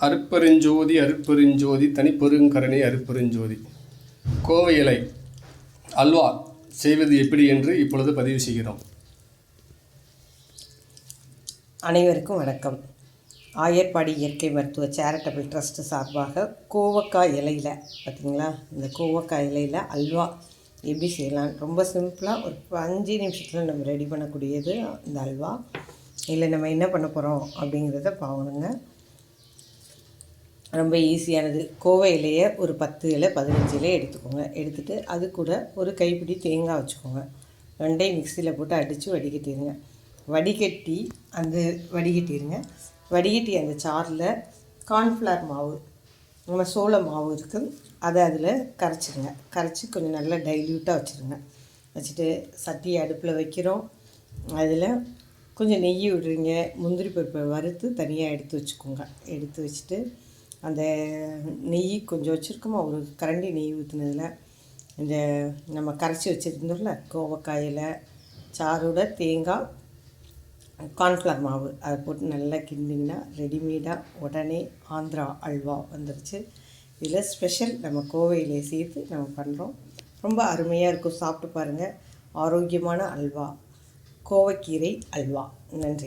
அருட்பெருஞ்சோதி அருட்பெருஞ்சோதி தனிப்பெருங்கருணை அருட்பெருஞ்சோதி. கோவை இலை அல்வா செய்வது எப்படி என்று இப்பொழுது பதிவு செய்கிறோம். அனைவருக்கும் வணக்கம். ஆயர்பாடி இயற்கை மருத்துவ சேரிட்டபிள் ட்ரஸ்ட் சார்பாக கோவக்காய் இலையில் பார்த்திங்களா, இந்த கோவக்காய் இலையில் அல்வா எப்படி செய்யலாம், ரொம்ப சிம்பிளாக ஒரு 5 நிமிஷத்தில் நம்ம ரெடி பண்ணக்கூடியது இந்த அல்வா. இல்லை நம்ம என்ன பண்ண போகிறோம் அப்படிங்கிறத பாருங்க. ரொம்ப ஈஸியானது. கோவை இலையை ஒரு 10 இலை 15 இலை எடுத்துக்கோங்க. எடுத்துகிட்டு அது கூட ஒரு கைப்பிடி தேங்காய் வச்சுக்கோங்க. ரெண்டையும் மிக்சியில் போட்டு அடித்து வடிகட்டிடுங்க. வடிகட்டி அந்த சாரில் கார்ன்ஃப்ளவர் மாவு, நம்ம சோள மாவு இருக்குது, அதை அதில் கரைச்சிடுங்க. கரைச்சி கொஞ்சம் நல்லா டைல்யூட்டாக வச்சுருங்க. வச்சுட்டு சட்டியை அடுப்பில் வைக்கிறோம். அதில் கொஞ்சம் நெய் விடுறீங்க. முந்திரி பருப்பை வறுத்து தனியாக எடுத்து வச்சுக்கோங்க. எடுத்து வச்சுட்டு அந்த நெய் கொஞ்சம் வச்சுருக்கோமா, ஒரு கரண்டி நெய் ஊற்றுனதில் இந்த நம்ம கரைச்சி வச்சுருந்தோம்ல கோவக்காயில் சாரோட தேங்காய் கார்ன்ஃப்ளவர் மாவு அதை போட்டு நல்லா கிண்டிங்கன்னா ரெடிமேடாக உடனே ஆந்திரா அல்வா வந்துடுச்சு. இதில் ஸ்பெஷல் நம்ம கோவையிலே சேர்த்து நம்ம பண்ணுறோம். ரொம்ப அருமையாக இருக்கும். சாப்பிட்டு பாருங்கள். ஆரோக்கியமான அல்வா, கோவைக்கீரை அல்வா. நன்றி.